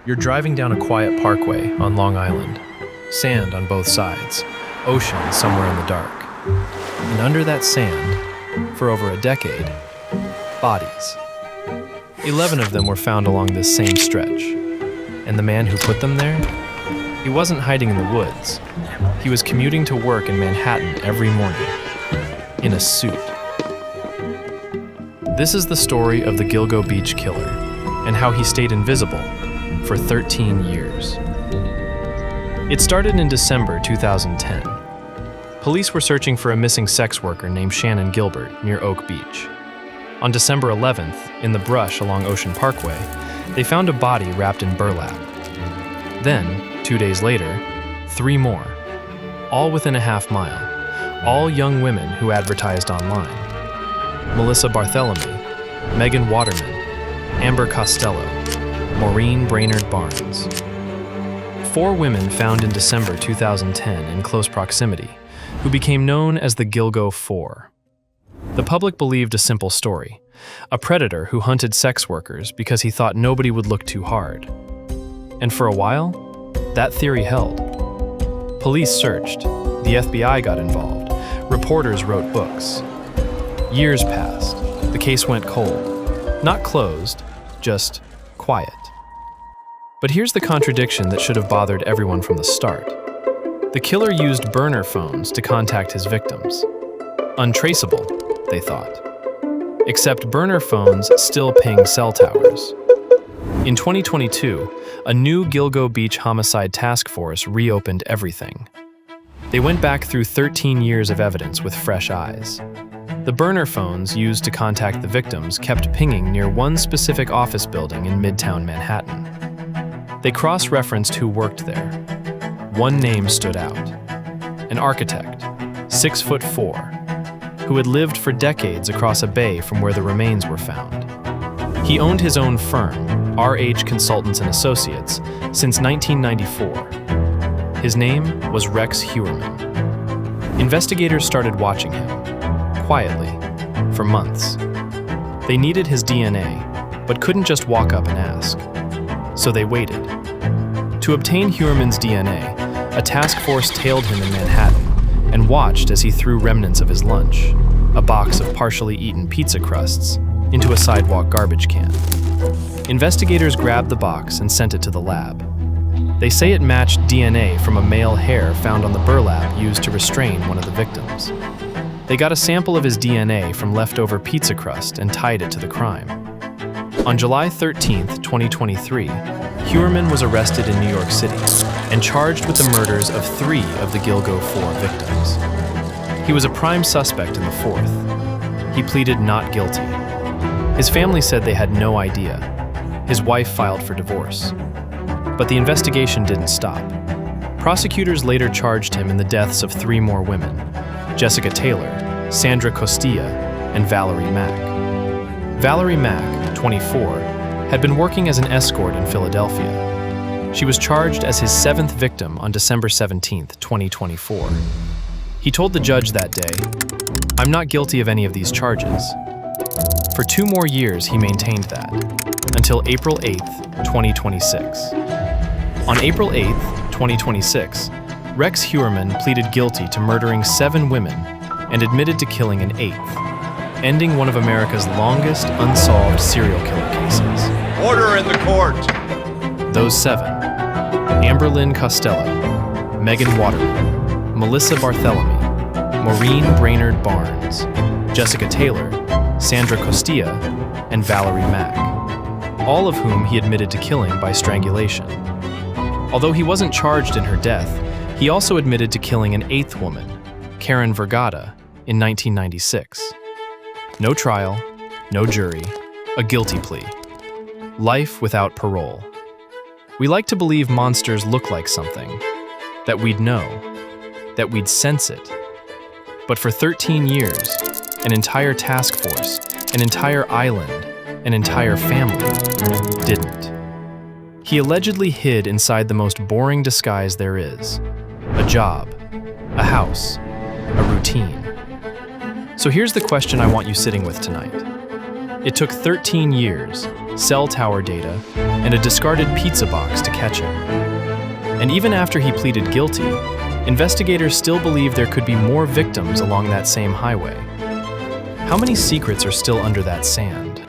You're driving down a quiet parkway on Long Island. Sand on both sides, ocean somewhere in the dark. And under that sand, for over a decade, bodies. 11 of them were found along this same stretch. And the man who put them there? He wasn't hiding in the woods. He was commuting to work in Manhattan every morning, in a suit. This is the story of the Gilgo Beach Killer and how he stayed invisible for 13 years. It started in December 2010. Police were searching for a missing sex worker named Shannon Gilbert near Oak Beach. On December 11th, in the brush along Ocean Parkway, they found a body wrapped in burlap. Then, 2 days later, 3 more, all within a half mile, all young women who advertised online. Melissa Barthelemy, Megan Waterman, Amber Costello, Maureen Brainerd Barnes. 4 women found in December 2010 in close proximity, who became known as the Gilgo Four. The public believed a simple story, a predator who hunted sex workers because he thought nobody would look too hard. And for a while, that theory held. Police searched, the FBI got involved, reporters wrote books. Years passed, the case went cold. Not closed, just quiet. But here's the contradiction that should have bothered everyone from the start. The killer used burner phones to contact his victims. Untraceable, they thought. Except burner phones still ping cell towers. In 2022, a new Gilgo Beach homicide task force reopened everything. They went back through 13 years of evidence with fresh eyes. The burner phones used to contact the victims kept pinging near one specific office building in Midtown Manhattan. They cross-referenced who worked there. One name stood out. An architect, 6'4", who had lived for decades across a bay from where the remains were found. He owned his own firm, RH Consultants and Associates, since 1994. His name was Rex Heuermann. Investigators started watching him, quietly, for months. They needed his DNA, but couldn't just walk up and ask. So they waited. To obtain Heuermann's DNA, a task force tailed him in Manhattan and watched as he threw remnants of his lunch, a box of partially eaten pizza crusts, into a sidewalk garbage can. Investigators grabbed the box and sent it to the lab. They say it matched DNA from a male hair found on the burlap used to restrain one of the victims. They got a sample of his DNA from leftover pizza crust and tied it to the crime. On July 13, 2023, Heuermann was arrested in New York City and charged with the murders of 3 of the Gilgo Four victims. He was a prime suspect in the 4th. He pleaded not guilty. His family said they had no idea. His wife filed for divorce. But the investigation didn't stop. Prosecutors later charged him in the deaths of 3 more women: Jessica Taylor, Sandra Costilla, and Valerie Mack. Valerie Mack, 24, had been working as an escort in Philadelphia. She was charged as his 7th victim on December 17, 2024. He told the judge that day, "I'm not guilty of any of these charges." For 2 more years, he maintained that, until April 8, 2026. On April 8, 2026, Rex Heuermann pleaded guilty to murdering 7 women and admitted to killing an 8th, ending one of America's longest unsolved serial killer cases. Order in the court! Those 7: Amber Costello, Megan Waterman, Melissa Barthelemy, Maureen Brainerd Barnes, Jessica Taylor, Sandra Costilla, and Valerie Mack, all of whom he admitted to killing by strangulation. Although he wasn't charged in her death, he also admitted to killing an 8th woman, Karen Vergata, in 1996. No trial, no jury, a guilty plea. Life without parole. We like to believe monsters look like something, that we'd know, that we'd sense it. But for 13 years, an entire task force, an entire island, an entire family didn't. He allegedly hid inside the most boring disguise there is: a job, a house, a routine. So here's the question I want you sitting with tonight. It took 13 years, cell tower data, and a discarded pizza box to catch him. And even after he pleaded guilty, investigators still believe there could be more victims along that same highway. How many secrets are still under that sand?